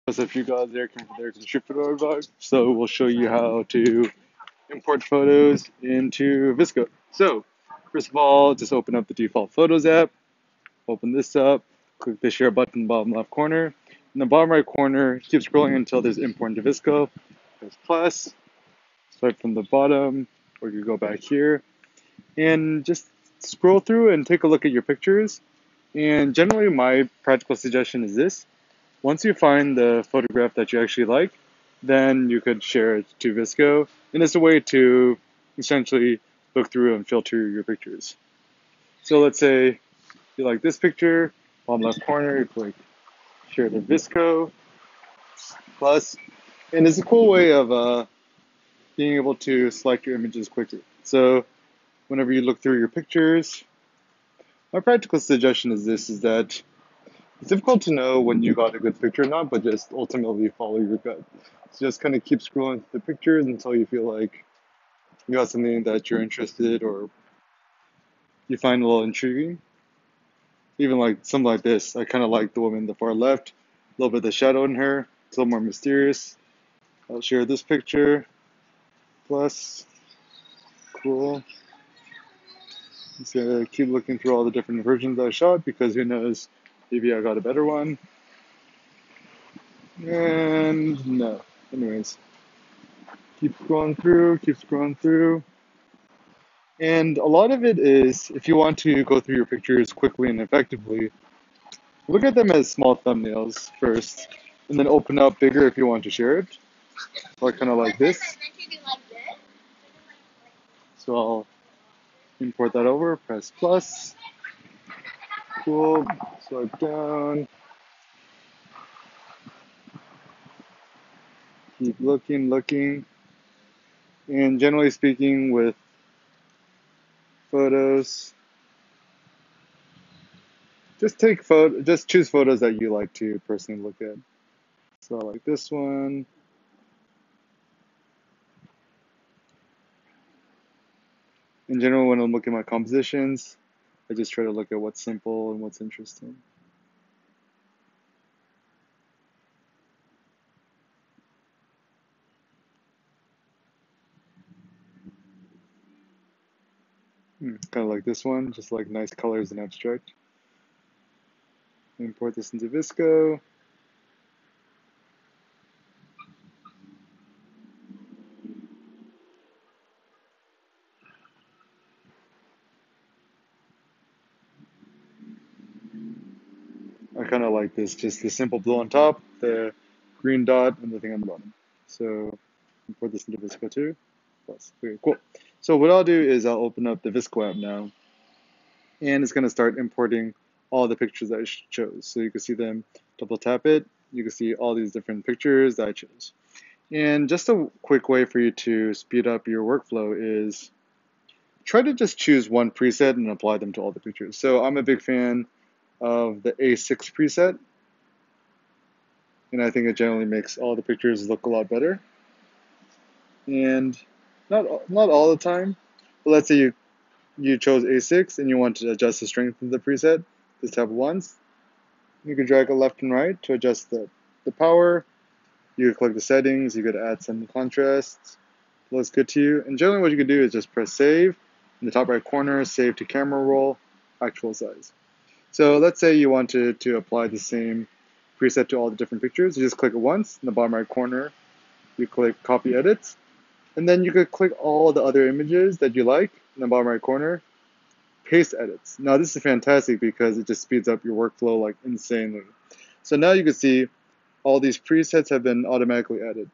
What's up, you guys? Eric from the Trip Photo Vlog. So we'll show you how to import photos into VSCO. So first of all, just open up the default Photos app. Open this up. Click the share button in the bottom left corner. In the bottom right corner, keep scrolling until there's import into VSCO. There's plus. Start from the bottom, or you go back here, and just scroll through and take a look at your pictures. And generally, my practical suggestion is this. Once you find the photograph that you actually like, then you could share it to VSCO, and it's a way to essentially look through and filter your pictures. So let's say you like this picture, bottom left corner, you click share to VSCO plus, and it's a cool way of being able to select your images quickly. So whenever you look through your pictures, my practical suggestion is this: is that it's difficult to know when you got a good picture or not, but just ultimately follow your gut. So just kind of keep scrolling through the pictures until you feel like you got something that you're interested or you find a little intriguing. Even like something like this, I kind of like the woman in the far left, a little bit of the shadow in her, it's a little more mysterious. I'll share this picture. Plus, cool. Just gonna keep looking through all the different versions I shot because who knows, maybe I got a better one. And no. Anyways, keep scrolling through, keep scrolling through. And a lot of it is, if you want to go through your pictures quickly and effectively, look at them as small thumbnails first, and then open up bigger if you want to share it. Like kind of like this. So I'll import that over, press plus. Cool. Swipe down. Keep looking, looking. And generally speaking, with photos, just choose photos that you like to personally look at. So I like this one. In general, when I'm looking at my compositions, I just try to look at what's simple and what's interesting. Kind of like this one, just like nice colors and abstract. Import this into VSCO. I kind of like this, just the simple blue on top, the green dot, and the thing on the bottom. So import this into VSCO too. Plus, very cool. So what I'll do is I'll open up the VSCO app now, and it's going to start importing all the pictures that I chose. So you can see them, double tap it, you can see all these different pictures that I chose. And just a quick way for you to speed up your workflow is try to just choose one preset and apply them to all the pictures. So I'm a big fan of the A6 preset, and I think it generally makes all the pictures look a lot better. And not all the time, but let's say you chose A6 and you want to adjust the strength of the preset, just tap once. You can drag it left and right to adjust the power. You could click the settings, you could add some contrast. Looks good to you. And generally what you can do is just press save. In the top right corner, save to camera roll, actual size. So let's say you wanted to apply the same preset to all the different pictures. You just click it once in the bottom right corner. You click copy edits. And then you could click all the other images that you like in the bottom right corner, paste edits. Now this is fantastic because it just speeds up your workflow like insanely. So now you can see all these presets have been automatically added.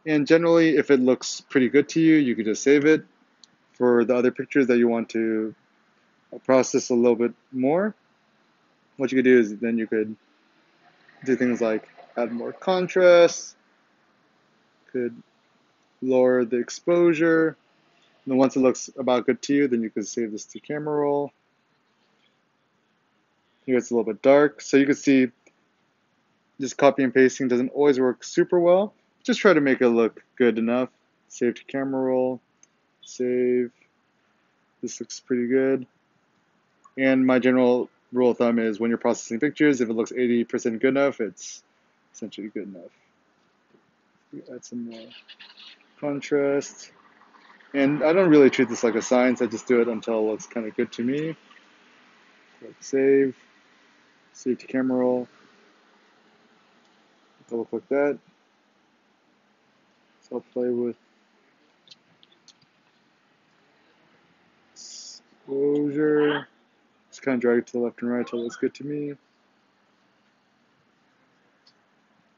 And generally, if it looks pretty good to you, you could just save it. For the other pictures that you want to process a little bit more, what you could do is then you could do things like add more contrast, could lower the exposure. And then once it looks about good to you, then you could save this to camera roll. Here it's a little bit dark. So you can see just copy and pasting doesn't always work super well. Just try to make it look good enough. Save to camera roll. Save. This looks pretty good. And my general rule of thumb is when you're processing pictures, if it looks 80% good enough, it's essentially good enough. We add some more contrast. And I don't really treat this like a science. I just do it until it looks kind of good to me. Click save. Save to camera roll. It'll look like that. So I'll play with exposure. Just kind of drag it to the left and right until it looks good to me.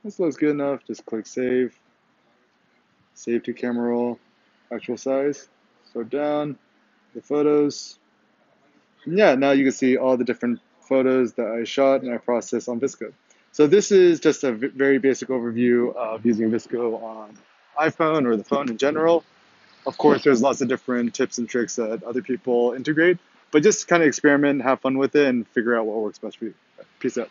This looks good enough. Just click save. Save to camera roll. Actual size. So down the photos. And yeah, now you can see all the different photos that I shot and I processed on VSCO. So this is just a very basic overview of using VSCO on iPhone or the phone in general. Of course, there's lots of different tips and tricks that other people integrate, but just kind of experiment, have fun with it, and figure out what works best for you. Peace out.